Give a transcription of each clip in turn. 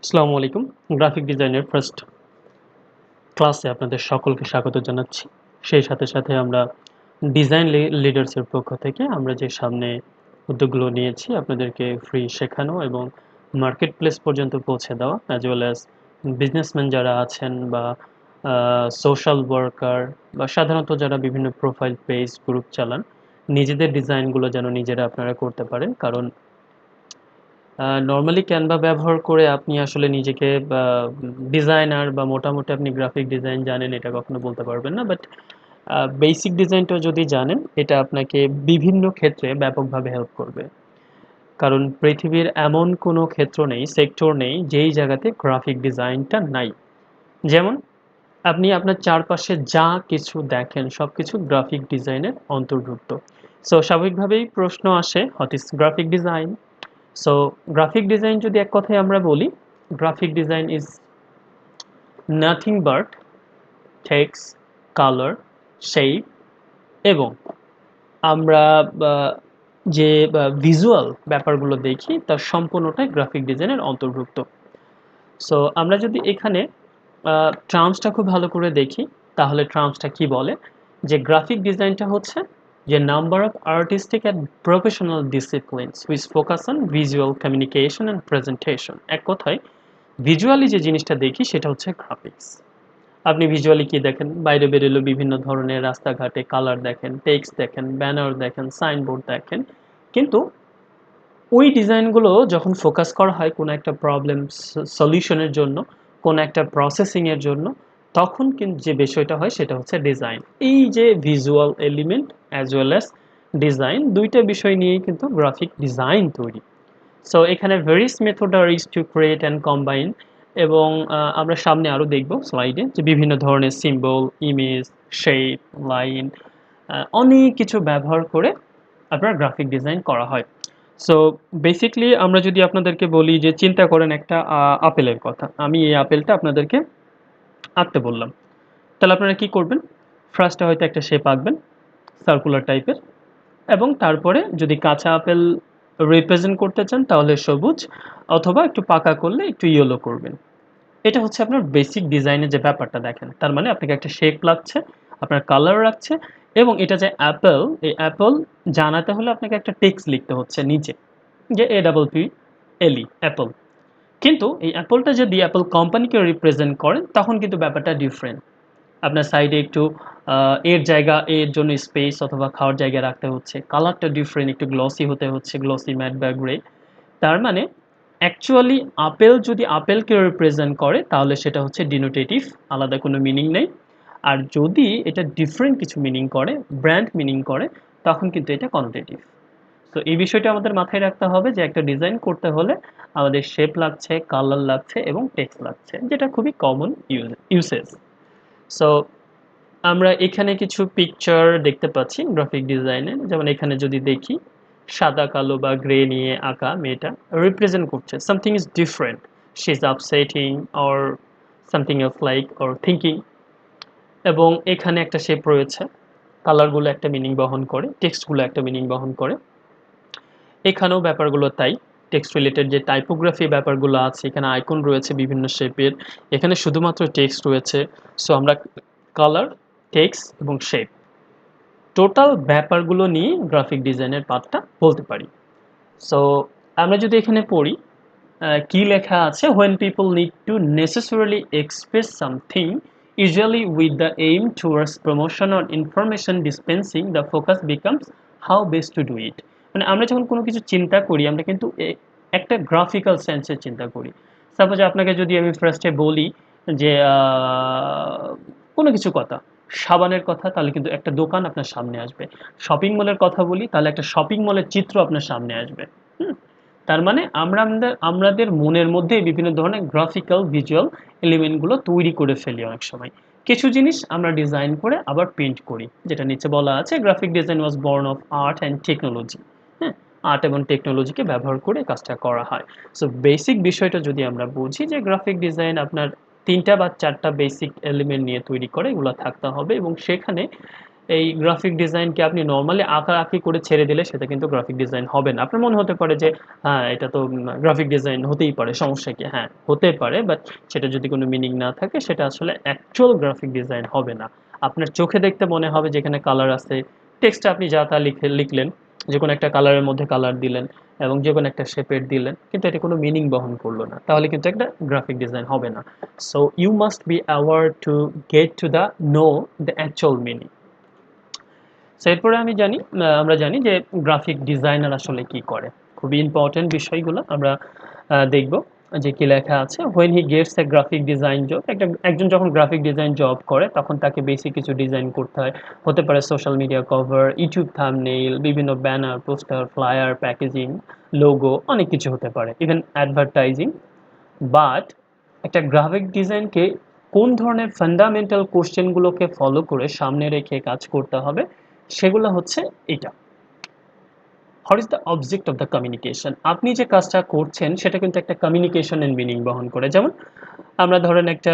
আসসালামু আলাইকুম। গ্রাফিক ডিজাইনের ফার্স্ট ক্লাসে আপনাদের সকলকে স্বাগত জানাচ্ছি। সেই সাথে আমরা ডিজাইন লিডার্সের পক্ষ থেকে আমরা যে সামনে উদ্যোগগুলো নিয়েছি আপনাদেরকে ফ্রি শেখানো এবং মার্কেট প্লেস পর্যন্ত পৌঁছে দেওয়া অ্যাজ ওয়েল অ্যাজ বিজনেসম্যান যারা আছেন বা সোশ্যাল ওয়ার্কার বা সাধারণত যারা বিভিন্ন প্রোফাইল পেজ গ্রুপ চালান, নিজেদের ডিজাইনগুলো যেন নিজেরা আপনারা করতে পারেন। কারণ নরমালি ক্যানভা ব্যবহার করে আপনি আসলে নিজেকে ডিজাইনার বা মোটামুটি আপনি গ্রাফিক ডিজাইন জানেন এটা কখনো বলতে পারবেন না। বাট বেসিক ডিজাইনটা যদি জানেন এটা আপনাকে বিভিন্ন ক্ষেত্রে ব্যাপকভাবে হেল্প করবে। কারণ পৃথিবীর এমন কোনো ক্ষেত্র নেই, সেক্টর নেই যেই জায়গাতে গ্রাফিক ডিজাইনটা নাই। যেমন আপনি আপনার চারপাশে যা কিছু দেখেন সব কিছু গ্রাফিক ডিজাইনের অন্তর্ভুক্ত। সো স্বাভাবিকভাবেই প্রশ্ন আসে, what is graphic design? So graphic design যদি এক কথায় আমরা বলি, graphic design is nothing but text, colour, shape এবং আমরা যে ভিজুয়াল ব্যাপারগুলো দেখি তার সম্পূর্ণটাই গ্রাফিক ডিজাইনের অন্তর্ভুক্ত। সো আমরা যদি এখানে টার্মসটা খুব ভালো করে দেখি তাহলে টার্মসটা কি বলে যে গ্রাফিক ডিজাইনটা হচ্ছে যে number of artistic and professional disciplines which focus on visual communication and presentation. এক কথায় ভিজুয়ালি যে জিনিসটা দেখি সেটা হচ্ছে গ্রাফিক্স। আপনি ভিজুয়ালি কি দেখেন? বাইরে বেরোলে বিভিন্ন ধরনের রাস্তাঘাটে কালার দেখেন, টেক্সট দেখেন, ব্যানার দেখেন, সাইনবোর্ড দেখেন। কিন্তু ওই ডিজাইনগুলো যখন ফোকাস করা হয় কোনো একটা প্রবলেম সলিউশনের জন্য, কোনো একটা প্রসেসিংয়ের জন্য, তখন কিন্তু যে বিষয়টা হয় সেটা হচ্ছে ডিজাইন। এই যে visual element as well as design, দুইটা বিষয় নিয়েই কিন্তু গ্রাফিক ডিজাইন তৈরি। সো এখানে various method are is to create and combine এবং আমরা সামনে আরও দেখব স্লাইডে যে বিভিন্ন ধরনের সিম্বল, ইমেজ, শেপ, লাইন, অনেক কিছু ব্যবহার করে আপনার গ্রাফিক ডিজাইন করা হয়। সো বেসিকলি আমরা যদি আপনাদেরকে বলি যে চিন্তা করেন একটা আপেলের কথা, আমি এই আপেলটা আপনাদেরকে আঁকতে বললাম, তাহলে আপনারা কি করবেন? ফার্স্টে হয়তো একটা শেপ আঁকবেন সার্কুলার টাইপের, এবং তারপরে যদি কাঁচা আপেল রিপ্রেজেন্ট করতে চান তাহলে সবুজ, অথবা একটু পাকা করলে একটু ইয়েলো করবেন। এটা হচ্ছে আপনার বেসিক ডিজাইনের যে ব্যাপারটা দেখেন। তার মানে আপনাকে একটা শেপ লাগছে, আপনার কালার লাগছে, এবং এটা যে অ্যাপেল, এই অ্যাপেল জানাতে হলে আপনাকে একটা টেক্সট লিখতে হচ্ছে নিচে, যে APPLE অ্যাপল। কিন্তু এই অ্যাপলটা যদি অ্যাপল কোম্পানিকে রিপ্রেজেন্ট করেন তখন কিন্তু ব্যাপারটা ডিফারেন্ট। আপনার সাইডে একটু এর জায়গা এর জন্য স্পেস অথবা খাওয়ার জায়গা রাখতে হচ্ছে, কালারটা ডিফারেন্ট, একটু গ্লসি হতে হচ্ছে, গ্লসি ম্যাট বা গ্রে। তার মানে অ্যাকচুয়ালি আপেল যদি আপেলকে রিপ্রেজেন্ট করে তাহলে সেটা হচ্ছে ডিনোটেটিভ, আলাদা কোনো মিনিং নেই। আর যদি এটা ডিফারেন্ট কিছু মিনিং করে, ব্র্যান্ড মিনিং করে, তখন কিন্তু এটা কনোটেটিভ। তো এই বিষয়টা আমাদের মাথায় রাখতে হবে যে একটা ডিজাইন করতে হলে আমাদের শেপ লাগছে, কালার লাগছে এবং টেক্সট লাগছে, যেটা খুবই কমন ইউসেজ। সো আমরা এখানে কিছু পিকচার দেখতে পাচ্ছি গ্রাফিক ডিজাইনে। যেমন এখানে যদি দেখি, সাদা কালো বা গ্রে নিয়ে আঁকা মেয়েটা রিপ্রেজেন্ট করছে something is different, she is upsetting or something else like or thinking. এবং এখানে একটা শেপ রয়েছে, কালারগুলো একটা মিনিং বহন করে, টেক্সটগুলো একটা মিনিং বহন করে। এখানেও ব্যাপারগুলো তাই, টেক্সট রিলেটেড যে টাইপোগ্রাফি ব্যাপারগুলো আছে, এখানে আইকন রয়েছে বিভিন্ন শেপের, এখানে শুধুমাত্র টেক্সট রয়েছে। সো আমরা কালার, টেক্সট এবং শেপ, টোটাল ব্যাপারগুলো নিয়ে গ্রাফিক ডিজাইনের পার্টটা বলতে পারি। সো আমরা যদি এখানে পড়ি, কি লেখা আছে, when people need to necessarily express something usually with the aim towards promotion or information dispensing, the focus becomes how best to do it. মানে আমরা যখন কোনো কিছু চিন্তা করি আমরা কিন্তু একটা গ্রাফিক্যাল সেন্সে চিন্তা করি। সাপোজ আপনাকে যদি আমি ফার্স্টে বলি যে কোনো কিছু কথা, সাবানের কথা, তাহলে কিন্তু একটা দোকান আপনার সামনে আসবে। শপিং মলের কথা বলি তাহলে একটা শপিং মলের চিত্র আপনার সামনে আসবে। হুম, তার মানে আমাদের মনের মধ্যে বিভিন্ন ধরনের গ্রাফিক্যাল ভিজুয়াল এলিমেন্টগুলো তৈরি করে ফেলি অনেক সময়। কিছু জিনিস আমরা ডিজাইন করে আবার প্রিন্ট করি, যেটা নিচে বলা আছে graphic design was born of art and technology. হ্যাঁ, আর্ট এবং টেকনোলজিকে ব্যবহার করে কাজটা করা হয়। সো বেসিক বিষয়টা যদি আমরা বুঝি যে গ্রাফিক ডিজাইন আপনার ৩টা বা ৪টা বেসিক এলিমেন্ট নিয়ে তৈরি করে, এগুলো থাকতে হবে এবং সেখানে এই গ্রাফিক ডিজাইনকে আপনি নরমালি আঁকাআঁকি করে ছেড়ে দিলে সেটা কিন্তু গ্রাফিক ডিজাইন হবে না। আপনার মনে হতে পারে যে হ্যাঁ, এটা তো গ্রাফিক ডিজাইন হতেই পারে, সমস্যা কি? হ্যাঁ, হতে পারে, বাট সেটা যদি কোনো মিনিং না থাকে সেটা আসলে অ্যাকচুয়াল গ্রাফিক ডিজাইন হবে না। আপনার চোখে দেখতে মনে হবে যেখানে কালার আছে, টেক্সটে আপনি যা তা লিখলেন, যেকোনো একটা কালারের মধ্যে কালার দিলেন এবং যেকোনো একটা শেপের দিলেন, কিন্তু এটা কোনো মিনিং বহন করলো না। তাহলে কিন্তু একটা গ্রাফিক ডিজাইন হবে না। So you must be aware to get to the know the actual meaning. So এরপরে আমরা জানি যে গ্রাফিক ডিজাইনার আসলে কি করে। খুবই ইম্পর্টেন্ট বিষয়গুলো আমরা দেখব যে কি লেখা আছে। When he gets A graphic design job, একজন যখন গ্রাফিক ডিজাইন জব করে তখন তাকে বেসিক কিছু ডিজাইন করতে হয়। হতে পারে social media cover, YouTube thumbnail, বিভিন্ন banner, poster, flyer, packaging, logo, অনেক কিছু হতে পারে, ইভেন অ্যাডভার্টাইজিং। বাট একটা গ্রাফিক ডিজাইনকে কোন ধরনের ফান্ডামেন্টাল কোশ্চেনগুলোকে ফলো করে সামনে রেখে কাজ করতে হবে, সেগুলো হচ্ছে এটা। What is the object of the communication? আপনি যে কাজটা করছেন সেটা কিন্তু একটা কমিউনিকেশন এন্ড মিনিং বহন করে। যেমন আমরা ধরেন একটা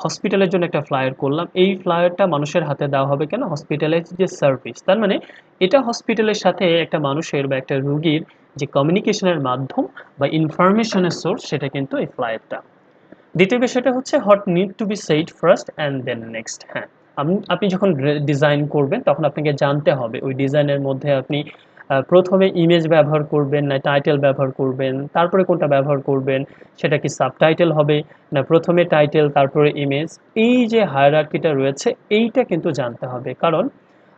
হসপিটালের জন্য একটা ফ্লায়ার করলাম, এই ফ্লায়ারটা মানুষের হাতে দেওয়া হবে কেন? হসপিটালের যে সার্ভিস, তার মানে এটা হসপিটালের সাথে একটা মানুষের বা একটা রুগীর যে কমিউনিকেশনের মাধ্যম বা ইনফরমেশনের সোর্স, সেটা কিন্তু এই ফ্লায়ারটা। দ্বিতীয় বিষয়টা হচ্ছে what need to be said first and then next. হ্যাঁ, আপনি যখন ডিজাইন করবেন তখন আপনাকে জানতে হবে ওই ডিজাইনের মধ্যে আপনি প্রথমে ইমেজ ব্যবহার করবেন না টাইটেল ব্যবহার করবেন, তারপরে কোনটা ব্যবহার করবেন, সেটা কি সাবটাইটেল হবে না প্রথমে টাইটেল তারপরে ইমেজ। এই যে হায়ারার্কিটা রয়েছে এইটা কিন্তু জানতে হবে, কারণ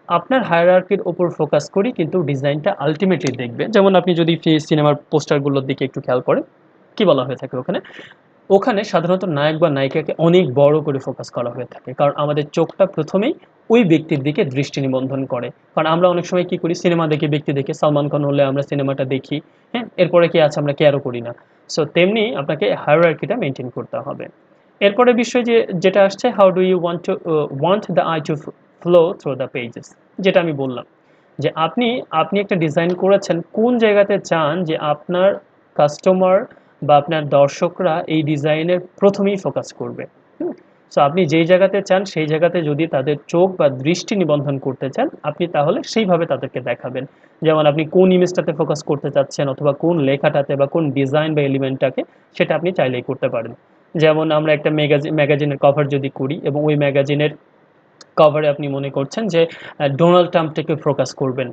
আপনার হায়ারার্কির ওপর ফোকাস করি কিন্তু ডিজাইনটা আলটিমেটলি দেখবে। যেমন আপনি যদি সিনেমার পোস্টারগুলোর দিকে একটু খেয়াল করেন, কি বলা হয়ে থাকে ওখানে? ওখানে সাধারণত নায়ক বা নায়িকাকে অনেক বড় করে ফোকাস করা হয়ে থাকে, কারণ আমাদের চোখটা প্রথমেই ওই ব্যক্তির দিকে দৃষ্টি নিবন্ধন করে। কারণ আমরা অনেক সময় কি করি, সিনেমা দেখি, ব্যক্তি দেখে, সালমান খান হলে আমরা সিনেমাটা দেখি, হ্যাঁ, এরপরে কি আছে আমরা কেয়ারও করি না। সো তেমনি আপনাকে হায়ারার্কিটা মেনটেন করতে হবে। এরপরে বিষয় যেটা আসছে, how do you want the eye to flow through the pages, যেটা আমি বললাম যে আপনি একটা ডিজাইন করেছেন, কোন জায়গাতে চান যে আপনার কাস্টমার বা আপনার দর্শকরা এই ডিজাইনের প্রথমেই ফোকাস করবে। সো আপনি যেই জায়গাতে চান সেই জায়গাতে যদি তাদের চোখ বা দৃষ্টি নিবন্ধন করতে চান, আপনি তাহলে সেইভাবে তাদেরকে দেখাবেন। যেমন আপনি কোন ইমেজটাতে ফোকাস করতে চাচ্ছেন অথবা কোন লেখাটাতে বা কোন ডিজাইন বা এলিমেন্টটাকে, সেটা আপনি চাইলেই করতে পারেন। যেমন আমরা একটা ম্যাগাজিনের কভার যদি করি এবং ওই ম্যাগাজিনের কভারে আপনি মনে করছেন যে ডোনাল্ড ট্রাম্পটাকে ফোকাস করবেন,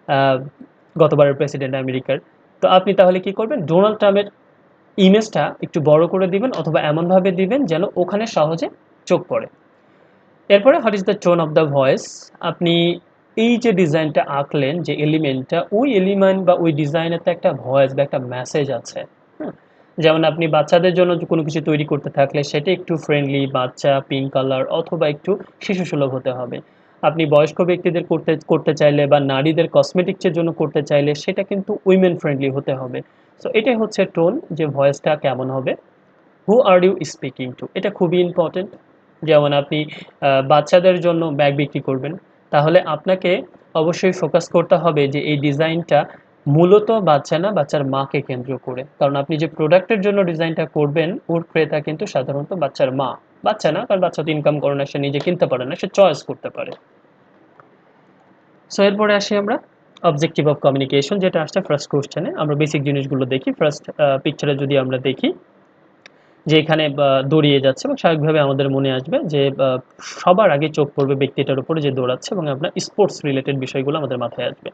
আহ, গতবারের প্রেসিডেন্ট আমেরিকার। তো আপনি তাহলে কি করবেন, ডোনাল্ড ট্রাম্পের ইমেজটা একটু বড় করে দিবেন অথবা এমনভাবে দিবেন যেন ওখানে সহজে চোখ পড়ে। এরপরে what is the tone of the voice? আপনি এই যে ডিজাইনটা আঁকলেন, যে এলিমেন্টটা, ওই এলিমেন্ট বা ওই ডিজাইনের তো একটা ভয়েস বা একটা মেসেজ আছে। হুম, যেমন আপনি বাচ্চাদের জন্য কোনো কিছু তৈরি করতে থাকলে সেটা একটু ফ্রেন্ডলি, বাচ্চা, পিঙ্ক কালার অথবা একটু শিশুসুলভ হতে হবে। আপনি বয়স্ক ব্যক্তিদের করতে করতে চাইলে বা নারীদের কসমেটিক্সের জন্য করতে চাইলে সেটা কিন্তু উইমেন ফ্রেন্ডলি হতে হবে। সো এটাই হচ্ছে টোন, যে ভয়েসটা কেমন হবে। হু আর ইউ স্পিকিং টু, এটা খুবই ইম্পর্টেন্ট। যেমন আপনি বাচ্চাদের জন্য ব্যাগ বিক্রি করবেন, তাহলে আপনাকে অবশ্যই ফোকাস করতে হবে যে এই ডিজাইনটা মূলত বাচ্চা না, বাচ্চার মাকে কেন্দ্র করে। কারণ আপনি যে প্রোডাক্টের জন্য ডিজাইনটা করবেন ওর ক্রেতা কিন্তু সাধারণত বাচ্চার মা, বাচ্চা না, কারণ বাচ্চা তো ইনকাম করে না, সে নিজে কিনতে পারে না, সে চয়েস করতে পারে। সো এরপরে আসি আমরা অবজেক্টিভ অফ কমিউনিকেশন, যেটা আসছে ফার্স্ট কোশ্চেনে। আমরা বেসিক জিনিসগুলো দেখি। ফার্স্ট পিকচারে যদি আমরা দেখি যে এখানে দৌড়িয়ে যাচ্ছে, এবং স্বাভাবিকভাবে আমাদের মনে আসবে যে সবার আগে চোখ পড়বে ব্যক্তিটার উপরে যে দৌড়াচ্ছে, এবং আপনার স্পোর্টস রিলেটেড বিষয়গুলো আমাদের মাথায় আসবে।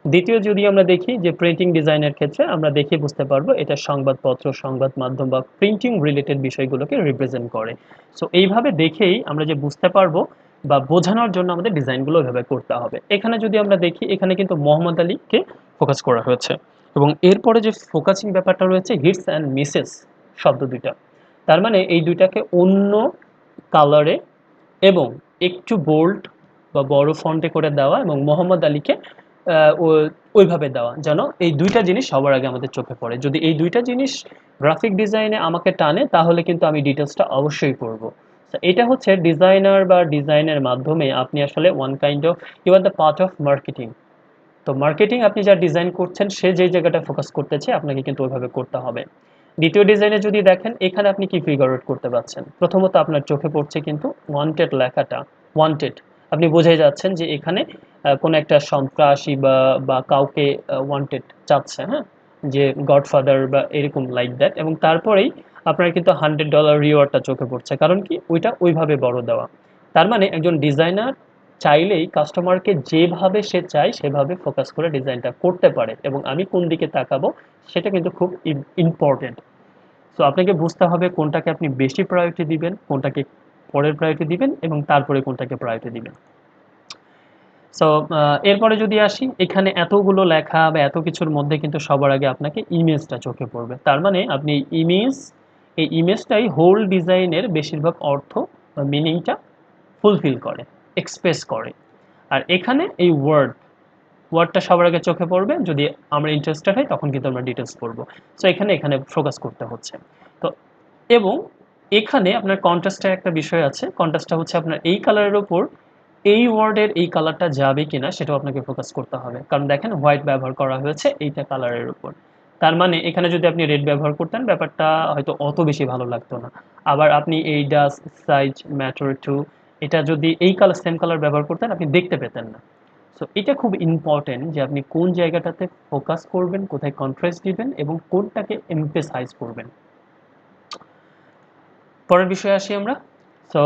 দ্বিতীয় যদি আমরা দেখি যে প্রিন্টিং ডিজাইনের ক্ষেত্রে আমরা দেখে বুঝতে পারবো এটা সংবাদপত্র, সংবাদ মাধ্যম বা প্রিন্টিং রিলেটেড বিষয়গুলোকে রিপ্রেজেন্ট করে। সো এইভাবে দেখেই আমরা যে বুঝতে পারবো বা বোঝানোর জন্য আমাদের ডিজাইনগুলো এভাবে করতে হবে। এখানে যদি আমরা দেখি, এখানে কিন্তু মোহাম্মদ আলীকে ফোকাস করা হয়েছে, এবং এরপরে যে ফোকাসিং ব্যাপারটা রয়েছে হিটস অ্যান্ড মিসেস শব্দ দুইটা, তার মানে এই দুইটাকে অন্য কালারে এবং একটু বোল্ড বা বড় ফন্টে করে দেওয়া, এবং মোহাম্মদ আলীকে ওইভাবে দেওয়া যেন এই দুইটা জিনিস সবার আগে আমাদের চোখে পড়ে। যদি এই দুইটা জিনিস গ্রাফিক ডিজাইনে আমাকে টানে তাহলে কিন্তু আমি ডিটেলসটা অবশ্যই পড়বো। এটা হচ্ছে ডিজাইনার বা ডিজাইনের মাধ্যমে আপনি আসলে one kind of, you are the part of marketing. তো মার্কেটিং আপনি যা ডিজাইন করছেন সে যেই জায়গাটা ফোকাস করতেছে আপনাকে কিন্তু ওইভাবে করতে হবে। দ্বিতীয় ডিজাইনে যদি দেখেন, এখানে আপনি কি ফিগার আউট করতে পারছেন? প্রথমত আপনার চোখে পড়ছে কিন্তু ওয়ান্টেড লেখাটা, ওয়ান্টেড, আপনি বুঝে যাচ্ছেন যে এখানে কোনো একটা সন্ত্রাসী বা কাউকে ওয়ান্টেড চাচ্ছে, হ্যাঁ, যে গডফাদার বা এরকম লাইক দ্যাট, এবং তারপরেই আপনার কিন্তু $100 রিওয়ার্ডটা চোখে পড়ছে, কারণ কি ওইটা ওইভাবে বড় দেওয়া। তার মানে একজন ডিজাইনার চাইলেই কাস্টমারকে যেভাবে সে চায় সেভাবে ফোকাস করে ডিজাইনটা করতে পারে, এবং আমি কোন দিকে তাকাবো সেটা কিন্তু খুব ইম্পর্টেন্ট। সো আপনাকে বুঝতে হবে কোনটাকে আপনি বেশি প্রায়োরিটি দিবেন, কোনটাকে পরের প্রায়োরিটি দিবেন, এবং তারপরে কোনটাকে প্রায়োরিটি দিবেন। সো এরপরে যদি আসি, এখানে এতগুলো লেখা বা এত কিছুর মধ্যে কিন্তু সবার আগে আপনাকে ইমেজটা চোখে পড়বে। তার মানে আপনি এই ইমেজটাই হোল ডিজাইনের বেশিরভাগ অর্থ বা মিনিংটা ফুলফিল করে, এক্সপ্রেস করে। আর এখানে এই ওয়ার্ডটা সবার আগে চোখে পড়বে। যদি আমরা ইন্টারেস্টেড হই তখন কিন্তু আমরা ডিটেলস পড়বো। সো এখানে ফোকাস করতে হচ্ছে। তো এবং এখানে আপনার কন্ট্রাস্টের একটা বিষয় আছে। কন্ট্রাস্টটা হচ্ছে আপনার এই কালারের উপর এই ওয়ার্ডের এই কালারটা যাবে কিনা সেটাও আপনাকে ফোকাস করতে হবে, কারণ দেখেন হোয়াইট ব্যবহার করা হয়েছে এইটা কালারের উপর। তার মানে এখানে যদি আপনি রেড ব্যবহার করতেন ব্যাপারটা হয়তো অত বেশি ভালো লাগতো না। আবার আপনি এই ডাস সাইজ ম্যাটার টু, এটা যদি এই কালার সেম কালার ব্যবহার করতেন আপনি দেখতে পেতেন না। সো এটা খুব ইম্পর্টেন্ট যে আপনি কোন জায়গাটাতে ফোকাস করবেন, কোথায় কন্ট্রাস্ট দিবেন এবং কোনটাকে এমফেসাইজ করবেন। পরের বিষয়ে আসি আমরা। সো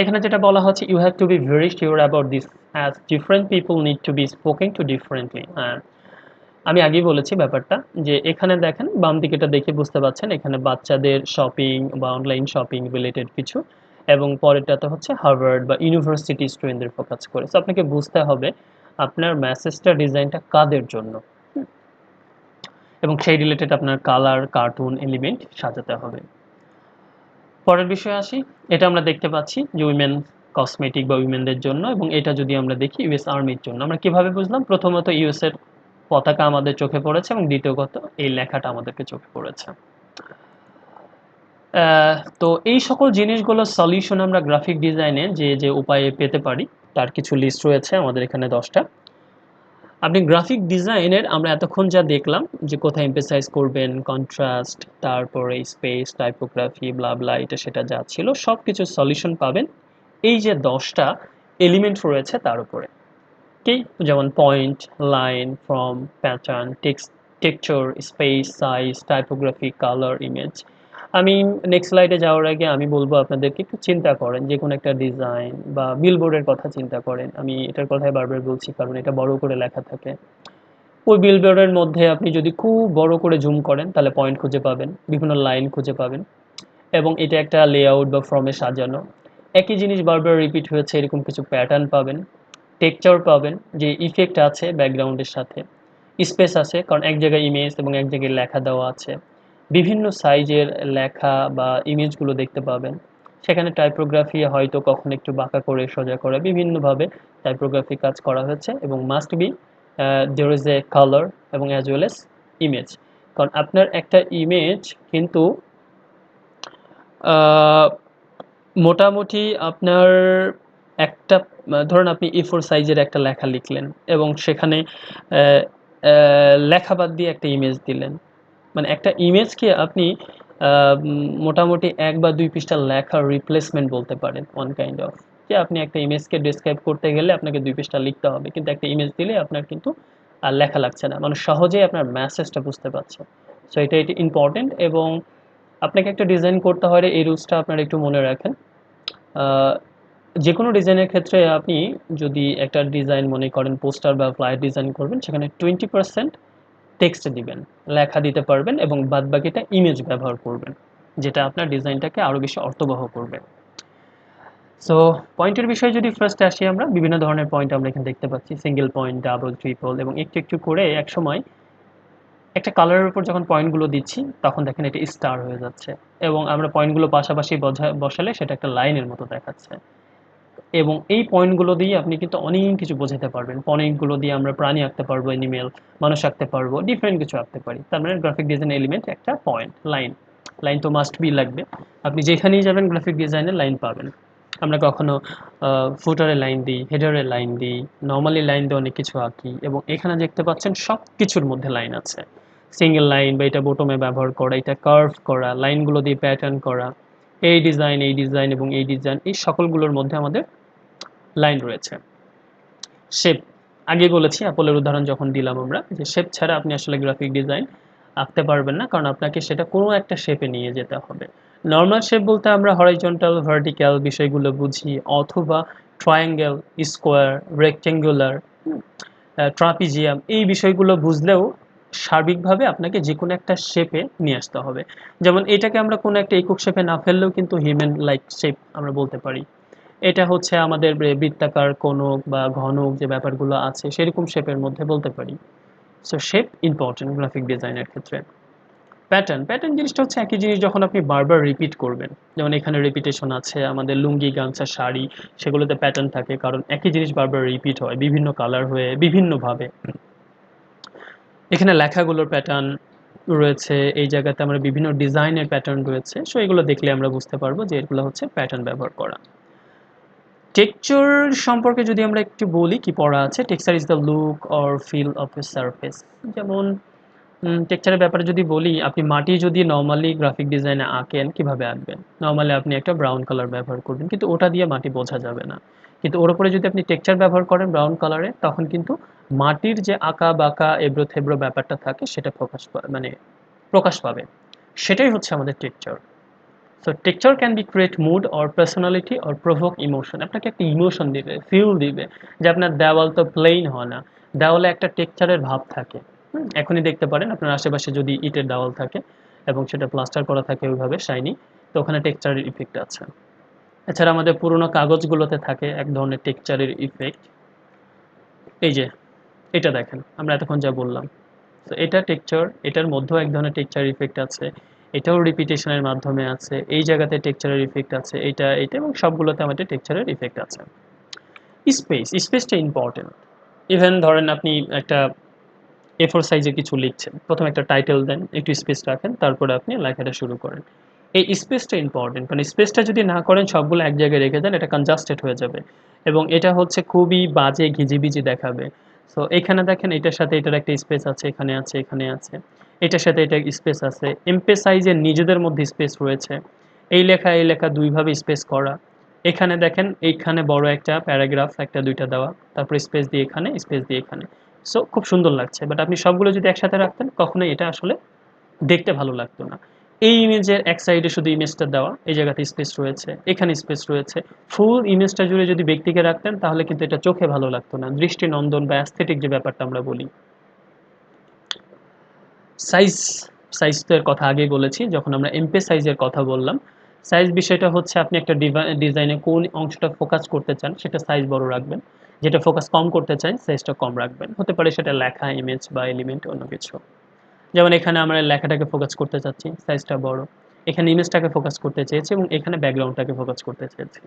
এখানে যেটা বলা হচ্ছে, you have to be very sure about this as different people need to be spoken to differently. আমি আগেই বলেছি ব্যাপারটা, যে এখানে দেখেন বাম দিকেটা দেখে বুঝতে পারছেন এখানে বাচ্চাদের শপিং বা অনলাইন শপিং রিলেটেড কিছু, এবং পরেরটাতে হচ্ছে হার্ভার্ড বা ইউনিভার্সিটি স্টুডেন্টদের ফোকাস করে। সো আপনাকে বুঝতে হবে আপনার মেসেজটা ডিজাইনটা কাদের জন্য, এবং সেই রিলেটেড আপনার কালার কার্টুন এলিমেন্ট সাজাতে হবে। পরের বিষয়ে আসি। এটা আমরা দেখতে পাচ্ছি যে উইমেন কসমেটিক বা উইমেনদের জন্য, এবং এটা যদি আমরা দেখি ইউএস আর্মির জন্য। আমরা কিভাবে বুঝলাম? প্রথমত ইউএস এর পতাকা আমাদের চোখে পড়েছে, এবং দ্বিতীয়ত এই লেখাটা আমাদেরকে চোখে পড়েছে। তো এই সকল জিনিসগুলোর সলিউশন আমরা গ্রাফিক ডিজাইনে যে উপায়ে পেতে পারি তার কিছু লিস্ট রয়েছে আমাদের এখানে 10টা। আপনি গ্রাফিক ডিজাইনের আমরা এতক্ষণ যা দেখলাম যে কোথায় এমফেসাইজ করবেন, কন্ট্রাস্ট, তারপরে স্পেস, টাইপোগ্রাফি, ব্লা ব্লা, এটা সেটা যা ছিল সব কিছুর সলিউশন পাবেন এই যে 10টা এলিমেন্ট রয়েছে তার উপরে। কি? যেমন point, line, form, pattern, texture, space, size, typography, colour, image. আমি নেক্সট স্লাইডে যাওয়ার আগে আমি বলবো আপনাদেরকে একটু চিন্তা করেন যে কোনো একটা ডিজাইন বা বিলবোর্ডের কথা চিন্তা করেন। আমি এটার কথাই বারবার বলছি কারণ এটা বড় করে লেখা থাকে। ওই বিলবোর্ডের মধ্যে আপনি যদি খুব বড় করে জুম করেন তাহলে পয়েন্ট খুঁজে পাবেন, বিভিন্ন লাইন খুঁজে পাবেন, এবং এটা একটা লেআউট বা ফর্মে সাজানো। একই জিনিস বারবার রিপিট হয়েছে এরকম কিছু প্যাটার্ন পাবেন, টেক্সচার পাবেন যে ইফেক্ট আছে ব্যাকগ্রাউন্ডের সাথে, স্পেস আছে কারণ এক জায়গায় ইমেজ এবং এক জায়গায় লেখা দেওয়া আছে, বিভিন্ন সাইজের লেখা বা ইমেজগুলো দেখতে পাবেন। সেখানে টাইপোগ্রাফি হয়তো কখনো একটু বাঁকা করে সোজা করে বিভিন্নভাবে টাইপোগ্রাফি কাজ করা হয়েছে, এবং must be there is a colour এবং অ্যাজ ওয়েল এস ইমেজ। কারণ আপনার একটা ইমেজ কিন্তু আহ, মোটামুটি আপনার একটা ধরুন আপনি A4 সাইজের একটা লেখা লিখলেন এবং সেখানে লেখা বাদ দিয়ে একটা ইমেজ দিলেন, মানে একটা ইমেজকে আপনি মোটামুটি 1 বা 2 পৃষ্ঠা লেখার রিপ্লেসমেন্ট বলতে পারেন, ওয়ান কাইন্ড অফ। যে আপনি একটা ইমেজকে ডিসক্রাইব করতে গেলে আপনাকে 2 পৃষ্ঠা লিখতে হবে, কিন্তু একটা ইমেজ দিলে আপনার কিন্তু আর লেখা লাগছে না, মানে সহজেই আপনার মেসেজটা বুঝতে পারছে। সো এটা ইম্পর্টেন্ট, এবং আপনাকে একটা ডিজাইন করতে হলে এই রুলসটা আপনারা একটু মনে রাখেন। আহ, যে কোনো ডিজাইনের ক্ষেত্রে আপনি যদি একটা ডিজাইন মনে করেন পোস্টার বা ফ্লায়ার ডিজাইন করবেন, সেখানে 20% টেক্সট দিবেন, লেখা দিতে পারবেন, এবং বাদ বাকিটা ইমেজ ব্যবহার করবেন, যেটা আপনার ডিজাইনটাকে আরও বেশি অর্থবহ করবে। সো পয়েন্টের বিষয়ে যদি ফার্স্টে আসি, আমরা বিভিন্ন ধরনের পয়েন্ট আমরা এখানে দেখতে পাচ্ছি, সিঙ্গেল পয়েন্ট, ডাবল, ট্রিপল, এবং একটু একটু করে এক সময় একটা কালারের উপর যখন পয়েন্টগুলো দিচ্ছি তখন দেখেন এটা স্টার হয়ে যাচ্ছে, এবং আমরা পয়েন্টগুলো পাশাপাশি বসালে সেটা একটা লাইনের মতো দেখাচ্ছে। এবং এই পয়েন্টগুলো দিয়ে আপনি কিন্তু অনেক কিছু বোঝাতে পারবেন। পয়েন্টগুলো দিয়ে আমরা প্রাণী আঁকতে পারবো, অ্যানিমেল, মানুষ আঁকতে পারবো, ডিফারেন্ট কিছু আঁকতে পারি। তার মানে গ্রাফিক ডিজাইন এলিমেন্ট একটা পয়েন্ট, লাইন। লাইন তো মাস্ট বি লাগবে। আপনি যেখানেই যাবেন গ্রাফিক ডিজাইনের লাইন পাবেন। আমরা কখনো ফুটারে লাইন দিই, হেডারে লাইন দিই, নর্মালি লাইন দিয়ে অনেক কিছু আঁকি, এবং এখানে দেখতে পাচ্ছেন সব কিছুর মধ্যে লাইন আছে। সিঙ্গেল লাইন বা এটা বোটমে ব্যবহার করা, এটা কার্ভ করা, লাইনগুলো দিয়ে প্যাটার্ন করা, এই ডিজাইন এবং এই ডিজাইন, এই সকলগুলোর মধ্যে আমাদের লাইন রয়েছে। শেপ, আগেই বলেছি অ্যাপলের উদাহরণ যখন দিলাম আমরা, যে শেপ ছাড়া আপনি আসলে গ্রাফিক ডিজাইন আঁকতে পারবেন না, কারণ আপনাকে সেটা কোনো একটা শেপে নিয়ে যেতে হবে। নর্মাল শেপ বলতে আমরা হরাইজন্টাল, ভার্টিক্যাল বিষয়গুলো বুঝি, অথবা ট্রায়াঙ্গেল, স্কোয়ার, রেক্টেঙ্গুলার, ট্রাপিজিয়াম, এই বিষয়গুলো বুঝলেও সার্বিকভাবে আপনাকে যে কোনো একটা শেপে নিয়ে আসতে হবে। যেমন এটাকে আমরা কোনো একটা একক শেপে না ফেললেও কিন্তু হিউম্যান লাইক শেপ আমরা বলতে পারি। এটা হচ্ছে আমাদের বৃত্তাকার কোণক বা ঘনক যে ব্যাপারগুলো আছে সেরকম শেপের মধ্যে বলতে পারি। সো শেপ ইম্পর্টেন্ট গ্রাফিক ডিজাইনের ক্ষেত্রে। প্যাটার্ন, প্যাটার্ন জিনিসটা হচ্ছে একই জিনিস যখন আপনি বারবার রিপিট করবেন, যেমন এখানে রিপিটেশন আছে আমাদের লুঙ্গি, গামছা, শাড়ি, সেগুলোতে প্যাটার্ন থাকে কারণ একই জিনিস বারবার রিপিট হয় বিভিন্ন কালার হয়ে বিভিন্নভাবে। এখানে লেখাগুলোর প্যাটার্ন রয়েছে, এই জায়গাতে আমরা বিভিন্ন ডিজাইনের প্যাটার্ন রয়েছে, সো এগুলো দেখলে আমরা বুঝতে পারবো যে এগুলো হচ্ছে প্যাটার্ন ব্যবহার করা। টেক্সচার সম্পর্কে যদি আমরা একটু বলি কি পড়া আছে, texture is the look or feel of a surface. যেমন টেক্সচারের ব্যাপারে যদি বলি, আপনি মাটি যদি নর্মালি গ্রাফিক ডিজাইনে আঁকেন কিভাবে আঁকবেন, নর্মালি আপনি একটা ব্রাউন কালার ব্যবহার করবেন, কিন্তু ওটা দিয়ে মাটি বোঝা যাবে না। কিন্তু ওর উপরে যদি আপনি টেক্সচার ব্যবহার করেন ব্রাউন কালারে, তখন কিন্তু মাটির যে আঁকা বাঁকা এবড়ো থেবড়ো ব্যাপারটা থাকে সেটা মানে প্রকাশ পাবে। সেটাই হচ্ছে আমাদের texture. So texture can be create mood or personality or provoke emotion, আপনাকে একটা ইমোশন দিবে, ফিল দিবে, যে আপনার দেওয়াল তো প্লেন হয় না, দেওয়ালে একটা টেক্সচারের ভাব থাকে। এখনই দেখতে পারেন আপনার আশেপাশে যদি ইটের দেওয়াল থাকে এবং সেটা প্লাস্টার করা থাকে ওইভাবে শাইনি, তো ওখানে টেক্সচারের ইফেক্ট আছে। এছাড়া আমাদের পুরোনো কাগজগুলোতে থাকে এক ধরনের টেক্সচারের ইফেক্ট। এই যে এটা দেখেন, আমরা এতক্ষণ যা বললাম, তো এটা টেক্সচার, এটার মধ্যেও এক ধরনের টেক্সচার ইফেক্ট আছে, এটাও রিপিটেশনের মাধ্যমে আছে, এই জায়গাতে টেক্সচারের ইফেক্ট আছে, এটা এটা এবং সবগুলোতে আমাদের টেক্সচারের ইফেক্ট আছে। স্পেস, স্পেসটা ইম্পর্টেন্ট। ইভেন ধরেন আপনি একটা A4 সাইজে কিছু লিখছেন, প্রথমে একটা টাইটেল দেন, একটু স্পেস রাখেন, তারপরে আপনি লেখাটা শুরু করেন। এই স্পেসটা ইম্পর্টেন্ট, কারণ স্পেসটা যদি না করেন সবগুলো এক জায়গায় রেখে দেন, এটা কনজাস্টেড হয়ে যাবে এবং এটা হচ্ছে খুবই বাজে ঘিজিবিজি দেখাবে। সো এখানে দেখেন এটার সাথে এটার একটা স্পেস আছে, এখানে আছে, এখানে আছে, এটার সাথে এটা স্পেস আছে, এমপেসাইজের নিজেদের মধ্যে স্পেস রয়েছে, এই লেখা দুইভাবে স্পেস করা। এখানে দেখেন এইখানে বড় একটা প্যারাগ্রাফ একটা দুইটা দেওয়া, তারপর স্পেস দিয়ে এখানে, স্পেস দিয়ে এখানে। সো খুব সুন্দর লাগছে, বাট আপনি সবগুলো যদি একসাথে রাখতেন কখনোই এটা আসলে দেখতে ভালো লাগতো না। এই ইমেজের এক সাইডে শুধু ইমেজটা দেওয়া, এই জায়গাতে স্পেস রয়েছে, এখানে স্পেস রয়েছে, ফুল ইমেজটা জুড়ে যদি ব্যক্তিকে রাখতেন তাহলে কিন্তু এটা চোখে ভালো লাগতো না, দৃষ্টিনন্দন বা অ্যাস্থেটিক যে ব্যাপারটা আমরা বলি। সাইজ, সাইজ তো এর কথা আগেই বলেছি যখন আমরা এমপে সাইজের কথা বললাম। সাইজ বিষয়টা হচ্ছে আপনি একটা ডিজাইনে কোন অংশটা ফোকাস করতে চান সেটা সাইজ বড় রাখবেন, যেটা ফোকাস কম করতে চান সাইজটা কম রাখবেন, হতে পারে সেটা লেখা, ইমেজ বা এলিমেন্ট অন্য কিছু। যেমন এখানে আমরা লেখাটাকে ফোকাস করতে চাচ্ছি, সাইজটা বড়, এখানে ইমেজটাকে ফোকাস করতে চেয়েছি এবং এখানে ব্যাকগ্রাউন্ডটাকে ফোকাস করতে চেয়েছি।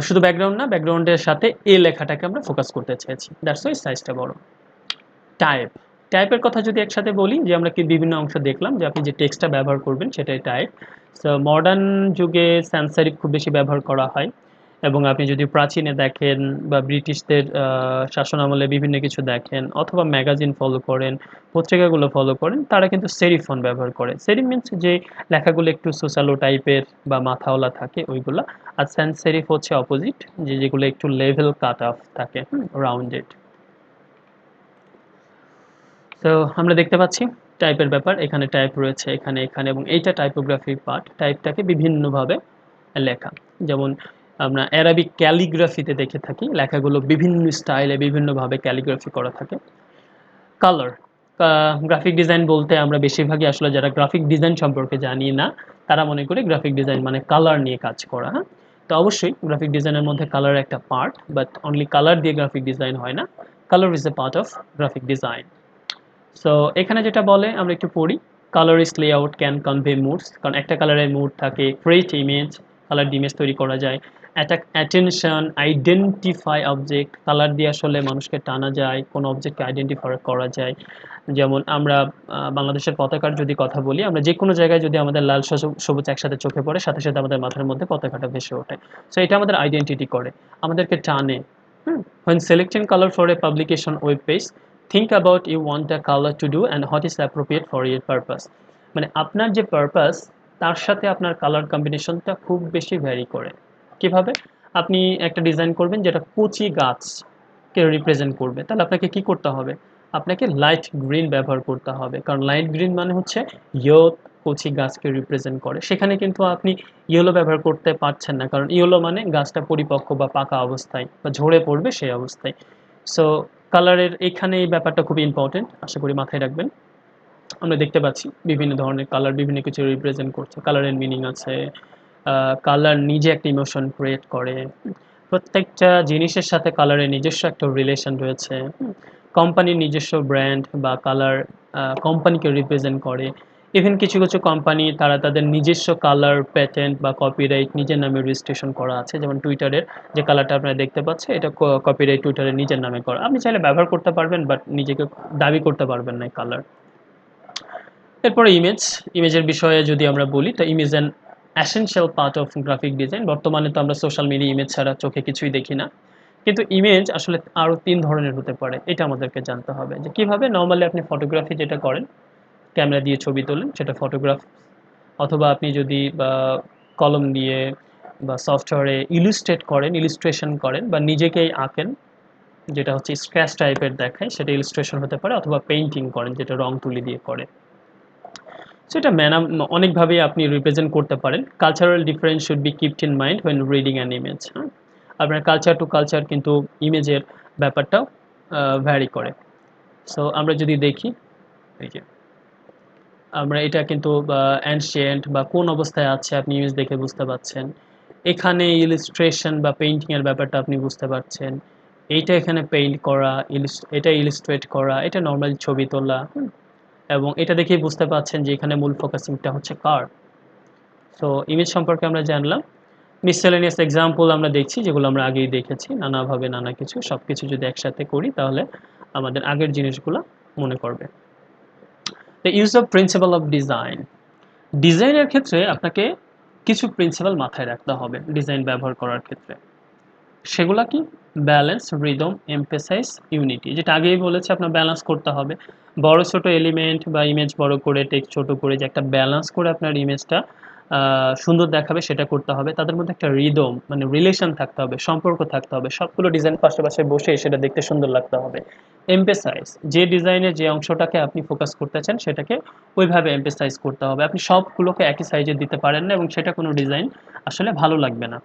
শুধু ব্যাকগ্রাউন্ড না, ব্যাকগ্রাউন্ডের সাথে এই লেখাটাকে আমরা ফোকাস করতে চেয়েছি, দ্যাটস ওয়াই সাইজটা বড়। টাইপ, টাইপের কথা যদি একসাথে বলি, যে আমরা কি বিভিন্ন অংশ দেখলাম যে আপনি যে টেক্সটটা ব্যবহার করবেন সেটাই টাইপ। সো মডার্ন যুগে sans serif খুব বেশি ব্যবহার করা হয় এবং আপনি যদি প্রাচীনে দেখেন বা ব্রিটিশদের শাসনামলে বিভিন্ন কিছু দেখেন অথবা ম্যাগাজিন ফলো করেন, পত্রিকাগুলো ফলো করেন, তারা কিন্তু সেরিফ ফন্ট ব্যবহার করে। সেরিফ মিনস যে লেখাগুলো একটু সোশ্যালো টাইপের বা মাথাওয়ালা থাকে ওইগুলা, আর sans serif হচ্ছে অপোজিট, যে যেগুলো একটু লেভেল কাট অফ থাকে, রাউন্ডেড। তো আমরা দেখতে পাচ্ছি টাইপের ব্যাপার, এখানে টাইপ রয়েছে, এখানে, এখানে, এবং এইটা টাইপোগ্রাফির পার্ট। টাইপটাকে বিভিন্নভাবে লেখা, যেমন আমরা অ্যারাবিক ক্যালিগ্রাফিতে দেখে থাকি লেখাগুলো বিভিন্ন স্টাইলে বিভিন্নভাবে ক্যালিগ্রাফি করা থাকে। কালার, গ্রাফিক ডিজাইন বলতে আমরা বেশিরভাগই আসলে যারা গ্রাফিক ডিজাইন সম্পর্কে জানি না তারা মনে করি গ্রাফিক ডিজাইন মানে কালার নিয়ে কাজ করা। হ্যাঁ, তো অবশ্যই গ্রাফিক ডিজাইনের মধ্যে কালার একটা পার্ট, বাট অনলি কালার দিয়ে গ্রাফিক ডিজাইন হয় না, colour is a part of graphic design. So এখানে যেটা বলে আমরা একটু পড়ি, colourist layout can convey moods, কারণ একটা কালারের মুড থাকে, ক্রিয়েট ইমেজ, কালার দিয়ে ইমেজ তৈরি করা যায়, attack attention, identify object, colour দিয়ে আসলে মানুষকে টানা যায়, কোনো অবজেক্টকে আইডেন্টিফাই করা যায়। যেমন আমরা বাংলাদেশের পতাকার যদি কথা বলি, আমরা যে কোনো জায়গায় যদি আমাদের লাল সবুজ একসাথে চোখে পড়ে সাথে সাথে আমাদের মাথার মধ্যে পতাকাটা ভেসে ওঠে। সো এটা আমাদের আইডেন্টিটি করে, আমাদেরকে টানে। When selecting color for a publication web page, think about you want a color to do and what is appropriate for your purpose. মানে আপনার যে পারপাস তার সাথে আপনার কালার কম্বিনেশনটা খুব বেশি ভ্যারি করে। কিভাবে? আপনি একটা ডিজাইন করবেন যেটা কচি গাছকে রিপ্রেজেন্ট করবে, তাহলে আপনাকে কি করতে হবে? আপনাকে লাইট গ্রিন ব্যবহার করতে হবে, কারণ লাইট গ্রিন মানে হচ্ছে ইয়ত, কচি গাছকে রিপ্রেজেন্ট করে। সেখানে কিন্তু আপনি ইয়েলো ব্যবহার করতে পারছেন না, কারণ ইয়েলো মানে গাছটা পরিপক্ক বা পাকা অবস্থায় বা ঝরে পড়বে সেই অবস্থায়। সো কালারের এখানে এই ব্যাপারটা খুব ইম্পর্টেন্ট, আশা করি মাথায় রাখবেন। আমরা দেখতে পাচ্ছি বিভিন্ন ধরনের কালার বিভিন্ন কিছু রিপ্রেজেন্ট করছে, কালারের মিনিং আছে, কালার নিজে একটা ইমোশন ক্রিয়েট করে। প্রত্যেকটা জিনিসের সাথে কালারের নিজস্ব একটা রিলেশন রয়েছে। কোম্পানির নিজস্ব ব্র্যান্ড বা কালার কোম্পানিকে রিপ্রেজেন্ট করে। ইভেন কিছু কিছু কোম্পানি তারা তাদের নিজস্ব কালার প্যাটেন্ট বা কপিরাইট নিজের নামে রেজিস্ট্রেশন করা আছে, যেমন টুইটারের যে কালারটা আপনারা দেখতে পাচ্ছেন এটা কপিরাইট টুইটারের নিজের নামে করা। আপনি চাইলে ব্যবহার করতে পারবেন, বাট নিজেকে দাবি করতে পারবেন না এই কালার। এরপরে ইমেজের বিষয়ে যদি আমরা বলি, তো image an essential part of graphic design. বর্তমানে তো আমরা সোশ্যাল মিডিয়া ইমেজ ছাড়া চোখে কিছুই দেখি না, কিন্তু ইমেজ আসলে আরও 3 ধরনের হতে পারে, এটা আমাদেরকে জানতে হবে যে কীভাবে। নর্মালি আপনি ফটোগ্রাফি যেটা করেন, ক্যামেরা দিয়ে ছবি তোলেন, সেটা ফটোগ্রাফ। অথবা আপনি যদি কলম দিয়ে বা সফটওয়্যারে ইলিস্ট্রেশন করেন বা নিজেকেই আঁকেন, যেটা হচ্ছে স্ক্র্যাচ টাইপের দেখায়, সেটা ইলিস্ট্রেশন হতে পারে। অথবা পেইন্টিং করেন, যেটা রং তুলি দিয়ে করে। সো এটা অনেকভাবেই আপনি রিপ্রেজেন্ট করতে পারেন। Cultural difference should be kept in mind when reading an image. হ্যাঁ, আপনার কালচার টু কালচার কিন্তু ইমেজের ব্যাপারটাও ভ্যারি করে। সো আমরা যদি দেখি, এই যে আমরা এটা কিন্তু অ্যানশিয়েন্ট বা কোন অবস্থায় আছে আপনি ইমেজ দেখে বুঝতে পাচ্ছেন। এখানে ইলিস্ট্রেশন বা পেইন্টিংয়ের ব্যাপারটা আপনি বুঝতে পারছেন। এইটা এখানে পেইন্ট করা, এটা ইলিস্ট্রেট করা, এটা নর্মাল ছবি তোলা। এবং এটা দেখেই বুঝতে পাচ্ছেন যে এখানে মূল ফোকাসিংটা হচ্ছে কার। সো ইমেজ সম্পর্কে আমরা জানলাম। মিসসেলেনিয়াস এক্সাম্পল আমরা দেখছি, যেগুলো আমরা আগেই দেখেছি, নানাভাবে নানা কিছু সব কিছু যদি একসাথে করি তাহলে আমাদের আগের জিনিসগুলো মনে করবে। The use of principal of design. ডিজাইনের ক্ষেত্রে আপনাকে কিছু প্রিন্সিপাল মাথায় রাখতে হবে ডিজাইন ব্যবহার করার ক্ষেত্রে। সেগুলা কি? Balance, rhythm, emphasise, unity. যেটা আগেই বলেছি, আপনার ব্যালেন্স করতে হবে। বড় ছোট এলিমেন্ট বা ইমেজ বড় করে টেক্সট ছোট করে যে একটা ব্যালেন্স করে আপনার ইমেজটা সুন্দর দেখাবে, সেটা করতে হবে। তাদের মধ্যে একটা রিদম মানে রিলেশন থাকতে হবে, সম্পর্ক থাকতে হবে। সবগুলো ডিজাইন পাশে পাশে বসে সেটা দেখতে সুন্দর লাগতে হবে। এমফেসাইজ, যে ডিজাইনের যে অংশটাকে আপনি ফোকাস করতে চান সেটাকে ওইভাবে এমফেসাইজ করতে হবে। আপনি সবগুলোকে একই সাইজে দিতে পারেন না এবং সেটা কোনো ডিজাইন আসলে ভালো লাগবে না।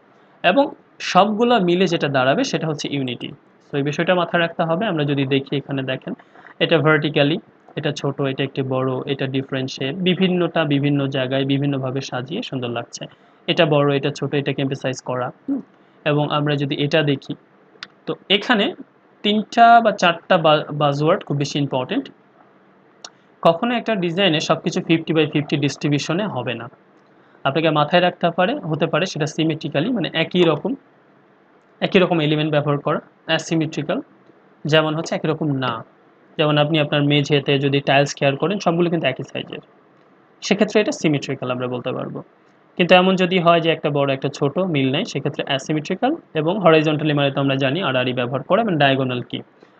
এবং সবগুলো মিলে যেটা দাঁড়াবে সেটা হচ্ছে ইউনিটি। তো এই বিষয়টা মাথায় রাখতে হবে। আমরা যদি দেখি, এখানে দেখেন এটা ভার্টিক্যালি, এটা ছোট, এটা একটি বড়, এটা ডিফারেন্ট শেপ, বিভিন্নটা বিভিন্ন জায়গায় বিভিন্নভাবে সাজিয়ে সুন্দর লাগছে। এটা বড়, এটা ছোট, এটাকে এমফেসাইজ করা। এবং আমরা যদি এটা দেখি, তো এখানে 3টা বা 4টা বাজওয়ার্ড খুব বেশি ইম্পর্টেন্ট। কখনো একটা ডিজাইনে সবকিছু 50/50 ডিস্ট্রিবিউশনে হবে না। আপনাকে মাথায় রাখতে হতে পারে সেটা সিমেট্রিক্যালি, মানে একই রকম এলিমেন্ট ব্যবহার করা। অ্যাসিমেট্রিক্যাল, যেমন হচ্ছে একই রকম না। যেমন আপনি আপনার মেঝেতে যদি টাইলস কেয়ার করেন, সবগুলো কিন্তু একই সাইজের, সেক্ষেত্রে এটা সিমেট্রিক্যাল আমরা বলতে পারবো। কিন্তু এমন যদি হয় যে একটা বড় একটা ছোট মিল নাই, সেক্ষেত্রে অ্যাসিমেট্রিক্যাল। এবং হরাইজন্টালি মানে তো আমরা জানি আড়াআড়ি ব্যবহার করে। এবং ডায়াগোনাল কি?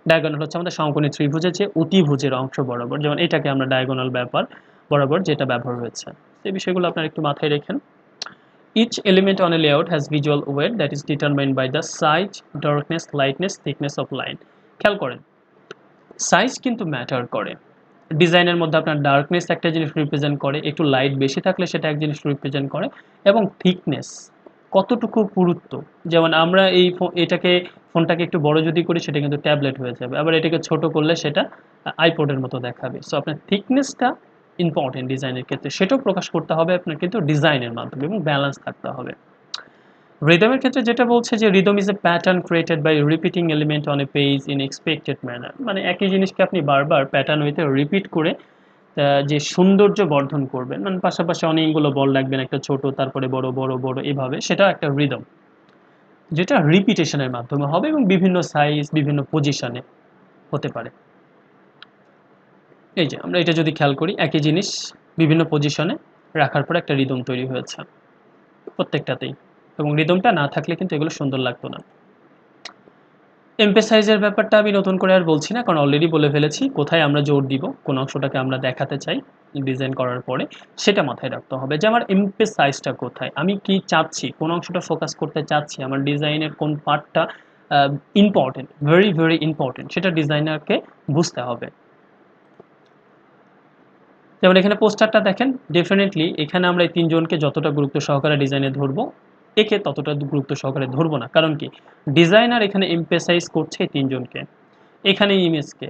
ডায়াগোনাল হচ্ছে আমাদের সমকোণী ত্রিভুজের যে অতিভুজের অংশ বরাবর, যেমন এটাকে আমরা ডায়াগোনাল ব্যাপার বরাবর যেটা ব্যবহার হয়েছে। এই বিষয়গুলো আপনারা একটু মাথায় রেখেন। Each element on a layout has visual weight that is determined by the size, darkness, lightness, thickness of line. খেয়াল করেন, সাইজ কিন্তু ম্যাটার করে। ডিজাইনের মধ্যে আপনার ডার্কনেস একটা জিনিস রিপ্রেজেন্ট করে, একটু লাইট বেশি থাকলে সেটা এক জিনিস রিপ্রেজেন্ট করে। এবং থিকনেস, কতটুকু পুরুত্ব। যেমন আমরা এটাকে ফোনটাকে একটু বড় যদি করি, সেটা কিন্তু ট্যাবলেট হয়ে যাবে। আবার এটাকে ছোট করলে সেটা আইপডের মতো দেখাবে। সো আপনার থিকনেসটা ইম্পর্টেন্ট ডিজাইনের ক্ষেত্রে, সেটাও প্রকাশ করতে হবে আপনার কিন্তু ডিজাইনের মাধ্যমে, এবং ব্যালেন্স থাকতে হবে। রিদমের ক্ষেত্রে যেটা বলছে যে rhythm is a pattern created by repeating element on a page in expected manner. মানে একই জিনিসকে আপনি বারবার প্যাটার্ন হইতে রিপিট করে যে সৌন্দর্য বর্ধন করবেন, মানে পাশাপাশি অনেকগুলো বল রাখবেন, একটা ছোট তারপরে বড় বড় বড় এভাবে, সেটা একটা রিদম, যেটা রিপিটেশনের মাধ্যমে হবে এবং বিভিন্ন সাইজ বিভিন্ন পজিশনে হতে পারে। এই যে আমরা এটা যদি খেয়াল করি, একই জিনিস বিভিন্ন পজিশনে রাখার পর একটা রিদম তৈরি হয়েছে প্রত্যেকটাতেই। এবং রিদমটা না থাকলে কিন্তু এগুলো সুন্দর লাগতো না। এমফেসাইজের ব্যাপারটা আমি নতুন করে আর বলছি না, কারণ অলরেডি বলে ফেলেছি কোথায় আমরা জোর দিব, কোন অংশটাকে আমরা দেখাতে চাই ডিজাইন করার পরে, সেটা মাথায় রাখতে হবে যে আমার এমফেসাইজটা কোথায়, আমি কি চাচ্ছি, কোন অংশটা ফোকাস করতে চাচ্ছি, আমার ডিজাইনের কোন পার্টটা ইম্পর্টেন্ট, ভেরি ভেরি ইম্পর্টেন্ট, সেটা ডিজাইনারকে বুঝতে হবে। যেমন এখানে পোস্টারটা দেখেন, ডেফিনেটলি এখানে আমরা এই তিনজনকে যতটা গুরুত্ব সহকারে ডিজাইনে ধরবো, একে ততটা গুরুত্ব সহকারে ধরবো না। কারণ কি, ডিজাইনার এখানে এমফেসাইজ করছে এই তিনজনকে, এখানে ইমেজকে,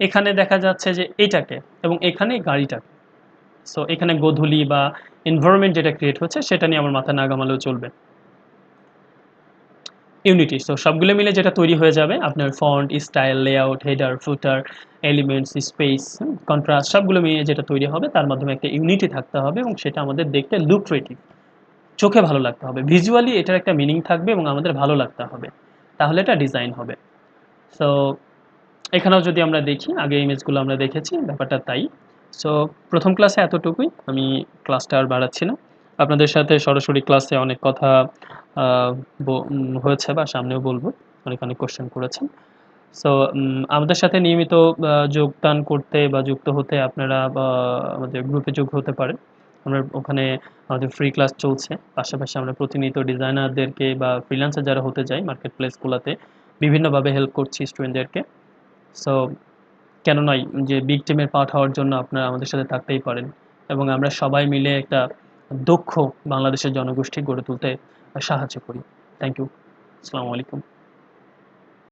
এখানে দেখা যাচ্ছে যে এটাকে, এবং এখানে গাড়িটাকে। সো এখানে গোধূলি বা এনভায়রনমেন্ট যেটা ক্রিয়েট হচ্ছে সেটা নিয়ে আমার মাথা না ঘামালেও চলবে। ইউনিটি, সো সবগুলো মিলে যেটা তৈরি হয়ে যাবে আপনার ফন্ট, স্টাইল, লেআউট, হেডার, ফুটার, এলিমেন্টস, স্পেস, কন্ট্রাস্ট, সবগুলো মিলিয়ে যেটা তৈরি হবে তার মাধ্যমে একটা ইউনিটি থাকতে হবে, এবং সেটা আমাদের দেখতে লুক্রেটিভ, চোখে ভালো লাগতে হবে, ভিজুয়ালি এটার একটা মিনিং থাকবে এবং আমাদের ভালো লাগতে হবে, তাহলে এটা ডিজাইন হবে। সো এখানেও যদি আমরা দেখি, আগে ইমেজগুলো আমরা দেখেছি, ব্যাপারটা তাই। সো প্রথম ক্লাসে এতটুকুই, আমি ক্লাসটা আর বাড়াচ্ছি না। আপনাদের সাথে সরাসরি ক্লাসে অনেক কথা হয়েছে বা সামনেও বলবো, অনেক অনেক কোশ্চেন করেছেন। সো আমাদের সাথে নিয়মিত যোগদান করতে বা যুক্ত হতে আপনারা আমাদের গ্রুপে যোগ হতে পারেন। আমরা ওখানে আমাদের ফ্রি ক্লাস চলছে, পাশাপাশি আমরা প্রতিনিয়ত ডিজাইনারদেরকে বা ফ্রিল্যান্সার যারা হতে চায় মার্কেট প্লেসগুলোতে বিভিন্নভাবে হেল্প করছি স্টুডেন্টদেরকে। সো কেন নয়, যে বিগ টিমের পার্ট হওয়ার জন্য আপনারা আমাদের সাথে থাকতেই পারেন, এবং আমরা সবাই মিলে একটা দক্ষ বাংলাদেশের জনগোষ্ঠী গড়ে তুলতে সাহায্য করি। Thank you. আসসালামু আলাইকুম।